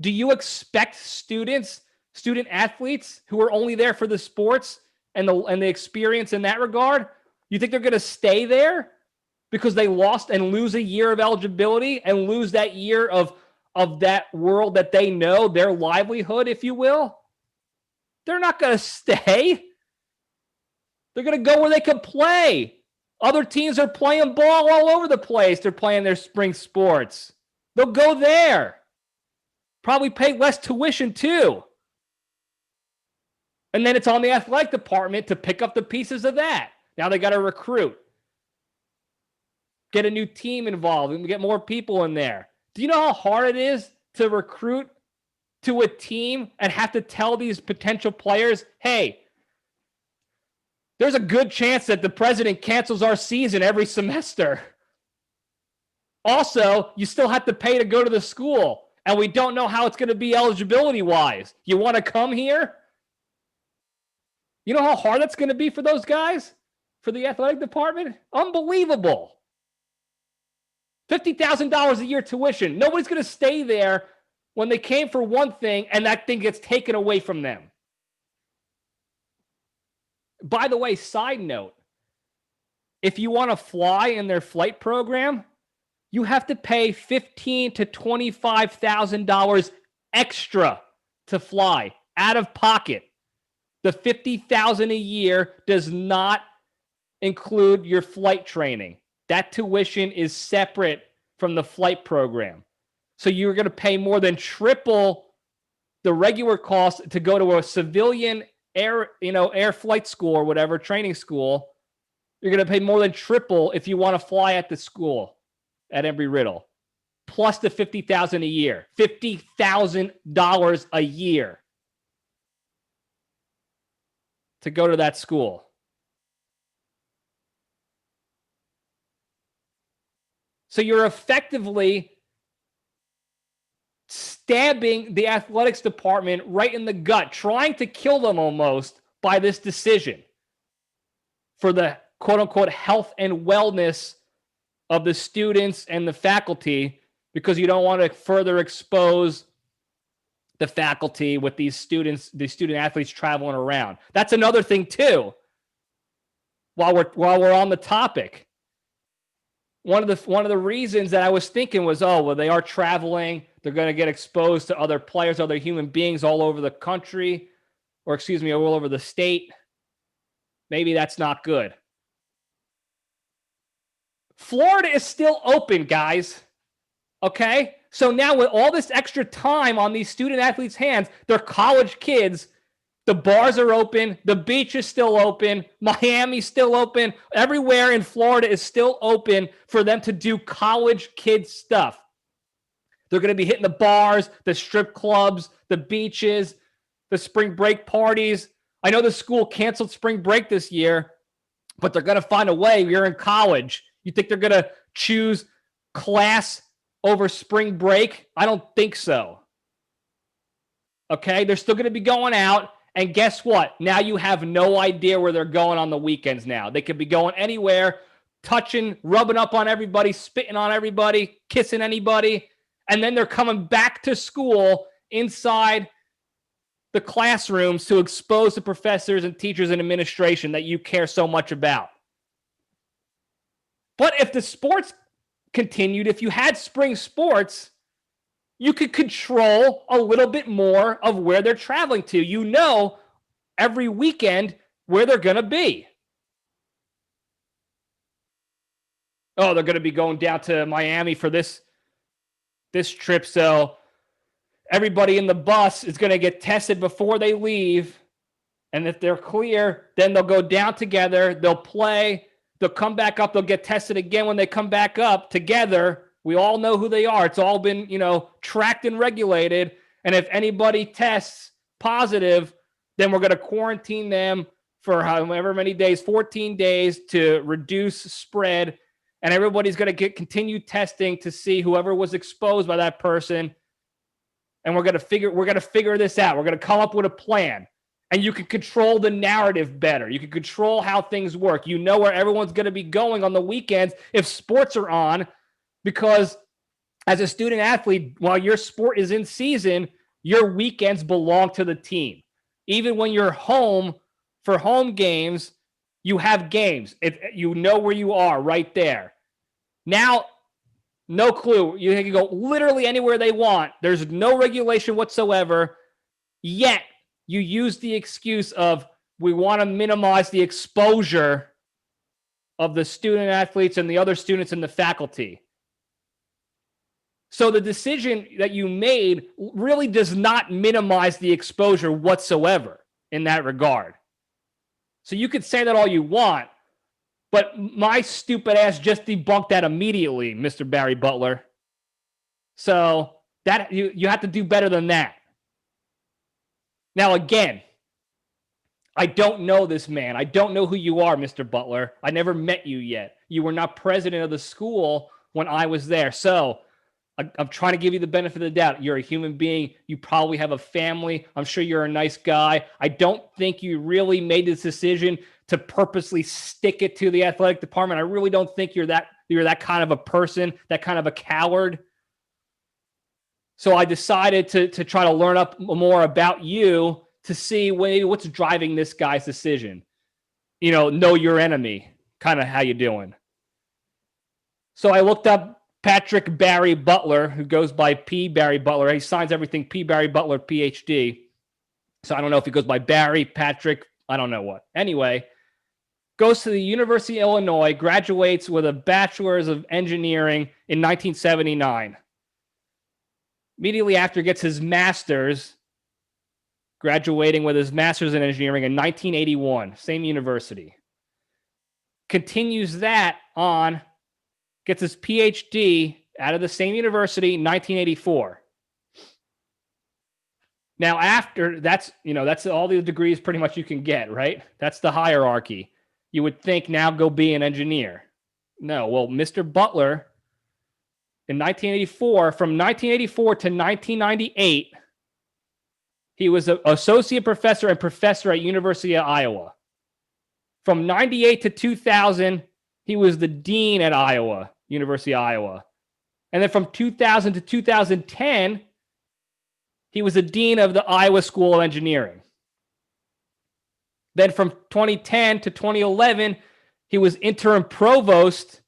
do you expect student athletes who are only there for the sports and the experience in that regard, you think they're going to stay there because they lost and lose a year of eligibility and lose that year of that world that they know, their livelihood, if you will? They're not going to stay. They're going to go where they can play. Other teams are playing ball all over the place. They're playing their spring sports. They'll go there. Probably pay less tuition too. And then it's on the athletic department to pick up the pieces of that. Now they got to recruit. Get a new team involved and get more people in there. Do you know how hard it is to recruit to a team and have to tell these potential players, hey, there's a good chance that the president cancels our season every semester. Also, you still have to pay to go to the school, and we don't know how it's going to be eligibility-wise. You want to come here? You know how hard that's going to be for those guys? For the athletic department? Unbelievable. $50,000 a year tuition. Nobody's going to stay there when they came for one thing and that thing gets taken away from them. By the way, side note, if you want to fly in their flight program, you have to pay $15,000 to $25,000 extra to fly out of pocket. The $50,000 a year does not include your flight training. That tuition is separate from the flight program. So you're going to pay more than triple the regular cost to go to a civilian air flight school or whatever, training school. You're going to pay more than triple if you want to fly at the school at Embry-Riddle, plus the $50,000 a year. $50,000 a year to go to that school. So you're effectively stabbing the athletics department right in the gut, trying to kill them almost by this decision for the quote-unquote health and wellness of the students and the faculty, because you don't want to further expose the faculty with these students, the student athletes traveling around. That's another thing too. While we're on the topic, one of the reasons that I was thinking was, oh, well, they are traveling. They're going to get exposed to other players, other human beings all over the country, or excuse me, all over the state. Maybe that's not good. Florida is still open, guys. Okay? So now with all this extra time on these student athletes' hands, they're college kids. The bars are open. The beach is still open. Miami's still open. Everywhere in Florida is still open for them to do college kid stuff. They're going to be hitting the bars, the strip clubs, the beaches, the spring break parties. I know the school canceled spring break this year, but they're going to find a way. You're in college. You think they're going to choose class over spring break? I don't think so. Okay? They're still going to be going out. And guess what? Now you have no idea where they're going on the weekends now. They could be going anywhere, touching, rubbing up on everybody, spitting on everybody, kissing anybody. And then they're coming back to school inside the classrooms to expose the professors and teachers and administration that you care so much about. But if the sports continued, if you had spring sports, you could control a little bit more of where they're traveling to. You know every weekend where they're going to be. Oh, they're going to be going down to Miami for this trip, so everybody in the bus is going to get tested before they leave. And if they're clear, then they'll go down together. They'll play. They'll come back up. They'll get tested again when they come back up together. We all know who they are. It's all been, tracked and regulated. And if anybody tests positive, then we're going to quarantine them for however many days, 14 days, to reduce spread. And everybody's going to get continued testing to see whoever was exposed by that person. And we're going to figure this out. We're going to come up with a plan. And you can control the narrative better. You can control how things work. You know where everyone's going to be going on the weekends if sports are on. Because as a student athlete, while your sport is in season, your weekends belong to the team. Even when you're home for home games, you have games. You know where you are right there. Now, no clue. You can go literally anywhere they want. There's no regulation whatsoever. Yet, you use the excuse of, we want to minimize the exposure of the student athletes and the other students and the faculty. So the decision that you made really does not minimize the exposure whatsoever in that regard. So you could say that all you want, but my stupid ass just debunked that immediately, Mr. Barry Butler. So that you have to do better than that. Now, again, I don't know this man. I don't know who you are, Mr. Butler. I never met you yet. You were not president of the school when I was there. So I'm trying to give you the benefit of the doubt. You're a human being. You probably have a family. I'm sure you're a nice guy. I don't think you really made this decision to purposely stick it to the athletic department. I really don't think you're that kind of a person, that kind of a coward. So I decided to try to learn up more about you to see what's driving this guy's decision. Know your enemy, kind of how you doing. So I looked up Patrick Barry Butler, who goes by P. Barry Butler. He signs everything P. Barry Butler, PhD. So I don't know if he goes by Barry, Patrick, I don't know what. Anyway, goes to the University of Illinois, graduates with a bachelor's of engineering in 1979. Immediately after, gets his master's, graduating with his master's in engineering in 1981, same university. Continues that on, gets his PhD out of the same university in 1984. Now, after that's all the degrees pretty much you can get, right? That's the hierarchy. You would think now go be an engineer. No, well, Mr. Butler in 1984, from 1984 to 1998, he was an associate professor and professor at University of Iowa. From 98 to 2000, he was the dean at Iowa, University of Iowa. And then from 2000 to 2010, he was the dean of the Iowa School of Engineering. Then from 2010 to 2011, he was interim provost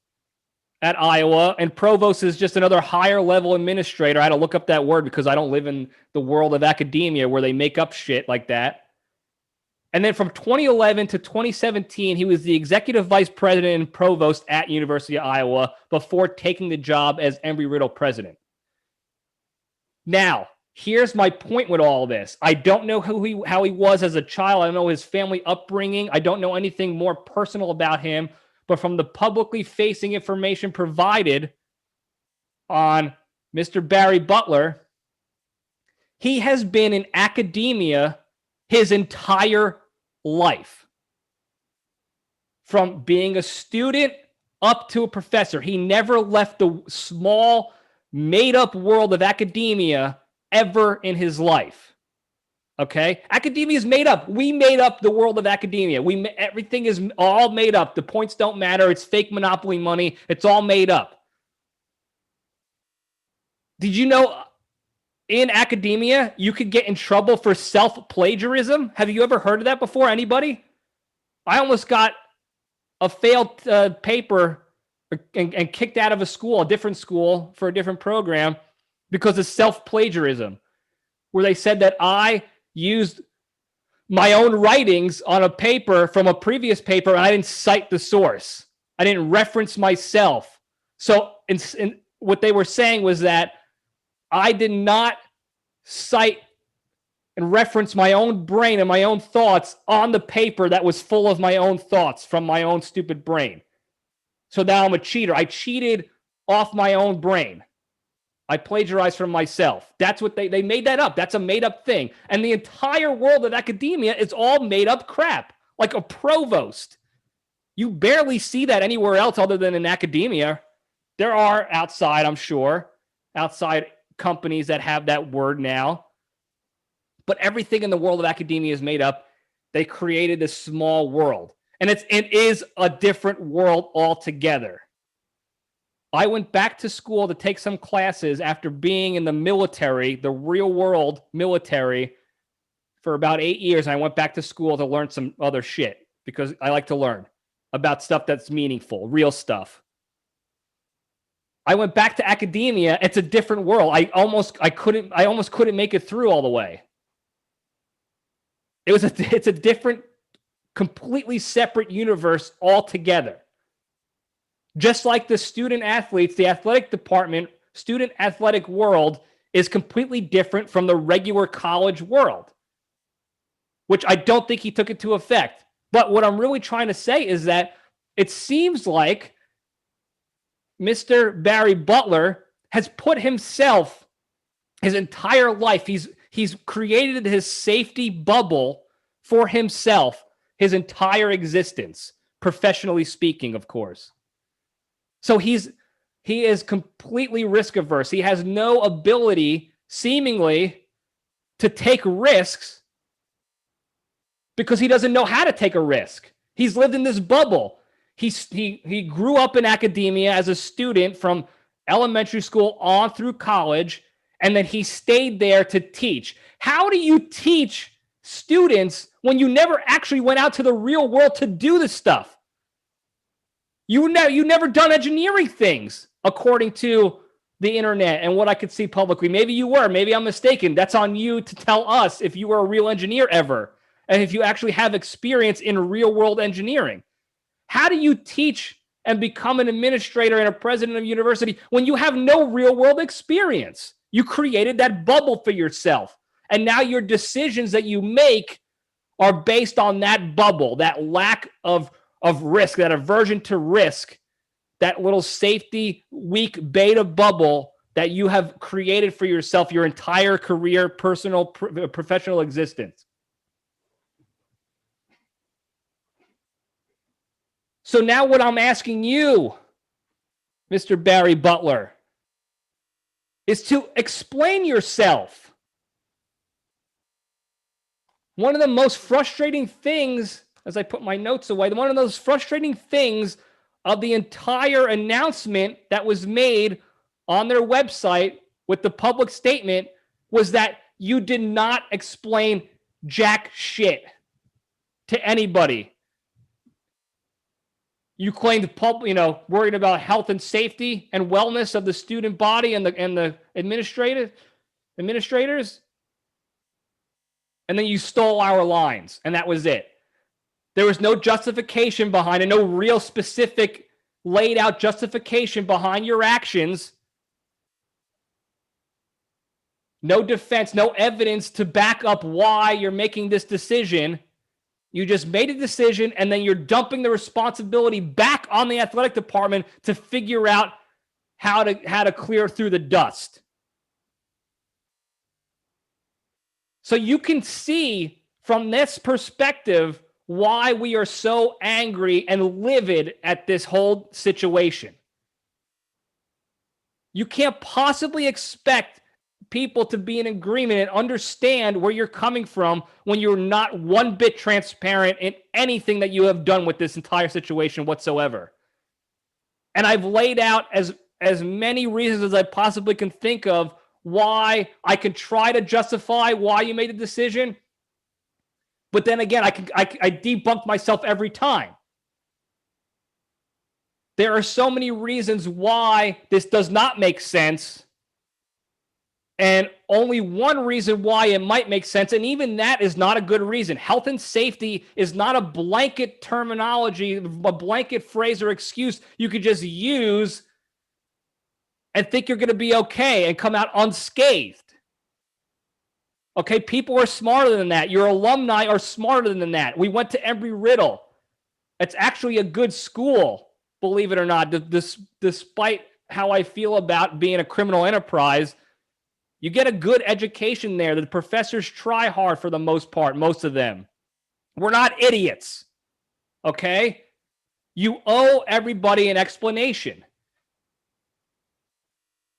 at Iowa. And provost is just another higher level administrator. I had to look up that word because I don't live in the world of academia where they make up shit like that. And then from 2011 to 2017, he was the executive vice president and provost at University of Iowa before taking the job as Embry-Riddle president. Now, here's my point with all this. I don't know how he was as a child. I don't know his family upbringing. I don't know anything more personal about him. But from the publicly facing information provided on Mr. Barry Butler, he has been in academia his entire life. From being a student up to a professor. He never left the small, made-up world of academia ever in his life. Okay? Academia is made up. We made up the world of academia. Everything is all made up. The points don't matter. It's fake monopoly money. It's all made up. Did you know in academia, you could get in trouble for self-plagiarism? Have you ever heard of that before? Anybody? I almost got a failed paper and kicked out of a school, a different school for a different program because of self-plagiarism, where they said that I used my own writings on a paper from a previous paper and I didn't cite the source. I didn't reference myself. So what they were saying was that I did not cite and reference my own brain and my own thoughts on the paper that was full of my own thoughts from my own stupid brain. So now I'm a cheater. I cheated off my own brain. I plagiarized from myself. That's what they made that up. That's a made up thing. And the entire world of academia is all made up crap, like a provost. You barely see that anywhere else other than in academia. There are outside, I'm sure, outside companies that have that word now. But everything in the world of academia is made up. They created this small world. And it is a different world altogether. I went back to school to take some classes after being in the military, the real world military, for about 8 years. And I went back to school to learn some other shit because I like to learn about stuff that's meaningful, real stuff. I went back to academia. It's a different world. I almost couldn't make it through all the way. It's a different, completely separate universe altogether. Just like the student athletes, the athletic department, student athletic world is completely different from the regular college world, which I don't think he took it to effect. But what I'm really trying to say is that it seems like Mr. Barry Butler has put himself, his entire life, he's created his safety bubble for himself, his entire existence, professionally speaking, of course. So he is completely risk averse. He has no ability, seemingly, to take risks because he doesn't know how to take a risk. He's lived in this bubble. He grew up in academia as a student from elementary school on through college, and then he stayed there to teach. How do you teach students when you never actually went out to the real world to do this stuff? You never done engineering things, according to the internet and what I could see publicly. Maybe you were. Maybe I'm mistaken. That's on you to tell us if you were a real engineer ever, and if you actually have experience in real world engineering. How do you teach and become an administrator and a president of a university when you have no real world experience? You created that bubble for yourself. And now your decisions that you make are based on that bubble, that lack of risk, that aversion to risk, that little safety, weak beta bubble that you have created for yourself your entire career, personal, professional existence. So now what I'm asking you, Mr. Barry Butler, is to explain yourself. One of the most frustrating things, as I put my notes away, one of those frustrating things of the entire announcement that was made on their website with the public statement was that you did not explain jack shit to anybody. You claimed worried about health and safety and wellness of the student body and the administrators, and then you stole our lines, and that was it. There was no justification behind it, no real specific laid out justification behind your actions. No defense, no evidence to back up why you're making this decision. You just made a decision, and then you're dumping the responsibility back on the athletic department to figure out how to clear through the dust. So you can see from this perspective why we are so angry and livid at this whole situation. You can't possibly expect people to be in agreement and understand where you're coming from when you're not one bit transparent in anything that you have done with this entire situation whatsoever. And I've laid out as many reasons as I possibly can think of why I can try to justify why you made the decision. But then again, I debunk myself every time. There are so many reasons why this does not make sense. And only one reason why it might make sense, and even that is not a good reason. Health and safety is not a blanket terminology, a blanket phrase or excuse you could just use and think you're going to be okay and come out unscathed. Okay, people are smarter than that. Your alumni are smarter than that. We went to Embry-Riddle. It's actually a good school, believe it or not, despite how I feel about being a criminal enterprise. You get a good education there. The professors try hard for the most part, most of them. We're not idiots, okay? You owe everybody an explanation.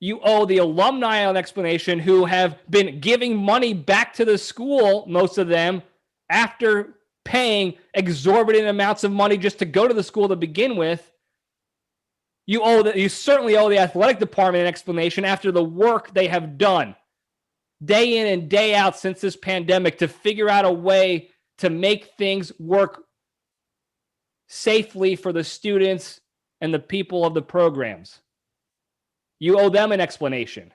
You owe the alumni an explanation who have been giving money back to the school, most of them, after paying exorbitant amounts of money just to go to the school to begin with. You certainly owe the athletic department an explanation after the work they have done day in and day out since this pandemic to figure out a way to make things work safely for the students and the people of the programs. You owe them an explanation.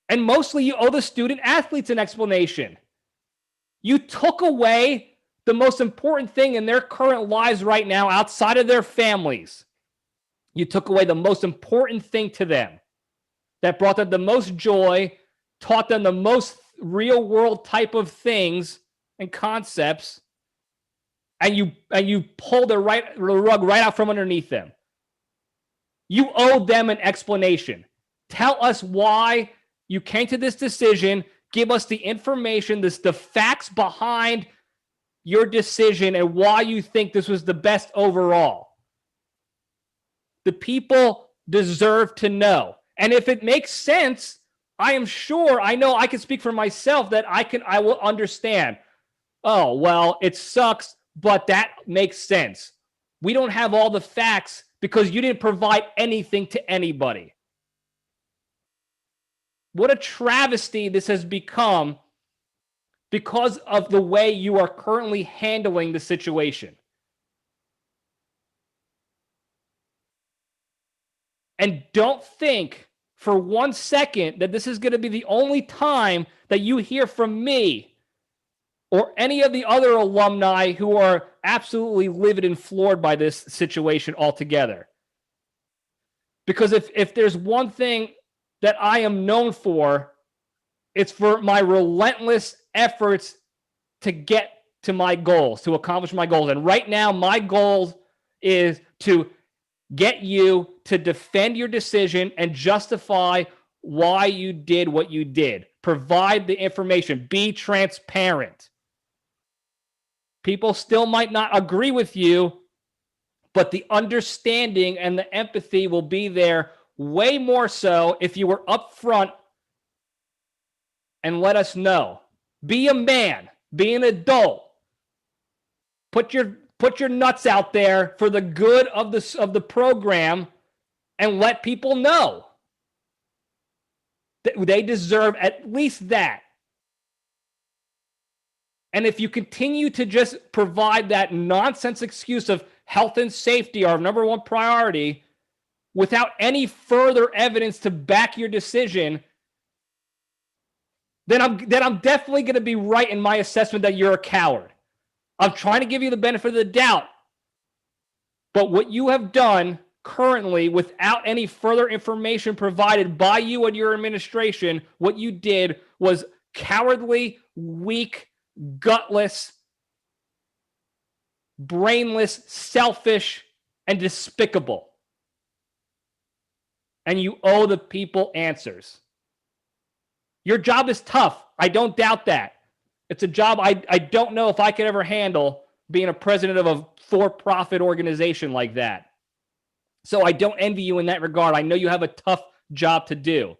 And mostly you owe the student athletes an explanation. You took away the most important thing in their current lives right now outside of their families. You took away the most important thing to them that brought them the most joy, taught them the most real world type of things and concepts, and you pulled the rug right out from underneath them. You owe them an explanation. Tell us why you came to this decision. Give us the information, the facts behind your decision and why you think this was the best overall. The people deserve to know. And if it makes sense, I know I can speak for myself that I will understand. Oh, well, it sucks, but that makes sense. We don't have all the facts because you didn't provide anything to anybody. What a travesty this has become because of the way you are currently handling the situation. And don't think for 1 second that this is going to be the only time that you hear from me or any of the other alumni who are absolutely livid and floored by this situation altogether. Because if there's one thing that I am known for, it's for my relentless efforts to get to my goals, to accomplish my goals. And right now, my goal is to get you to defend your decision and justify why you did what you did. Provide the information. Be transparent. People still might not agree with you, but the understanding and the empathy will be there way more so if you were upfront and let us know. Be a man. Be an adult. Put your nuts out there for the good of the program, and let people know that they deserve at least that. And if you continue to just provide that nonsense excuse of health and safety are number one priority without any further evidence to back your decision, then I'm definitely going to be right in my assessment that you're a coward. I'm trying to give you the benefit of the doubt. But what you have done currently without any further information provided by you and your administration, what you did was cowardly, weak, gutless, brainless, selfish, and despicable. And you owe the people answers. Your job is tough. I don't doubt that. It's a job I don't know if I could ever handle, being a president of a for-profit organization like that. So I don't envy you in that regard. I know you have a tough job to do.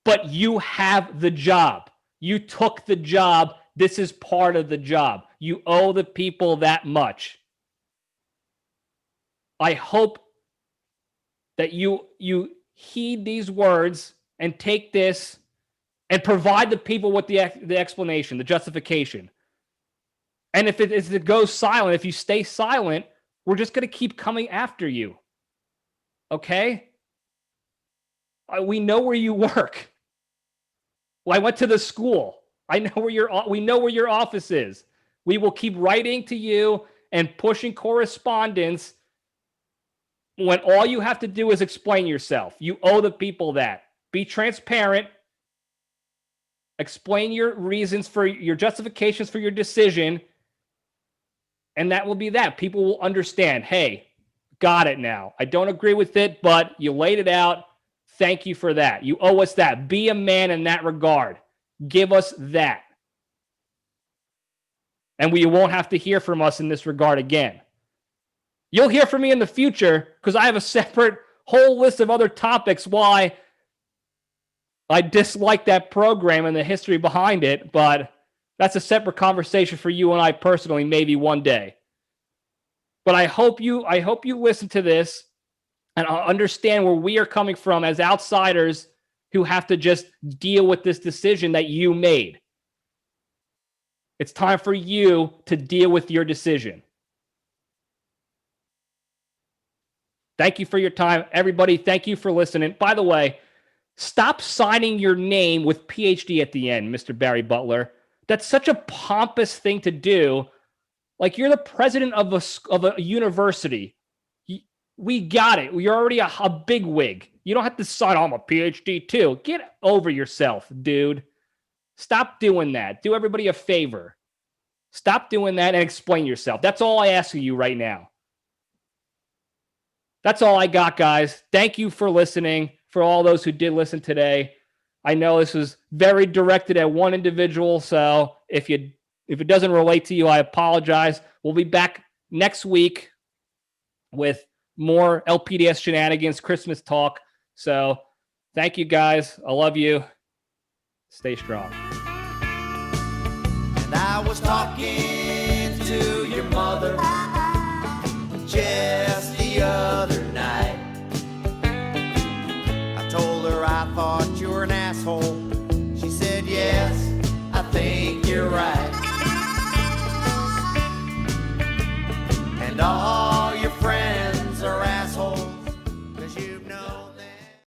But you have the job. You took the job. This is part of the job. You owe the people that much. I hope that you heed these words and take this and provide the people with the explanation, the justification. And if it goes silent, if you stay silent, we're just going to keep coming after you. Okay? We know where you work. Well, I went to the school. We know where your office is. We will keep writing to you and pushing correspondence when all you have to do is explain yourself. You owe the people that. Be transparent. Explain your reasons for your justifications for your decision. And that will be that. People will understand, hey, got it now. I don't agree with it, but you laid it out. Thank you for that. You owe us that. Be a man in that regard. Give us that. And we won't have to hear from us in this regard again. You'll hear from me in the future because I have a separate whole list of other topics why I dislike that program and the history behind it, but that's a separate conversation for you and I personally, maybe one day. But I hope you listen to this and understand where we are coming from as outsiders who have to just deal with this decision that you made. It's time for you to deal with your decision. Thank you for your time, everybody. Thank you for listening. By the way, stop signing your name with PhD at the end, Mr. Barry Butler. That's such a pompous thing to do. Like, you're the president of a university. We got it. You're already a big wig. You don't have to sign, I'm a PhD too. Get over yourself, dude. Stop doing that. Do everybody a favor. Stop doing that and explain yourself. That's all I ask of you right now. That's all I got, guys. Thank you for listening, for all those who did listen today. I know this was very directed at one individual, so if it doesn't relate to you, I apologize. We'll be back next week with more LPDS shenanigans, Christmas talk. So thank you, guys. I love you. Stay strong. And I was talking to your mother just the other night. I told her I thought you were an asshole. She said, yes, I think you're right. And all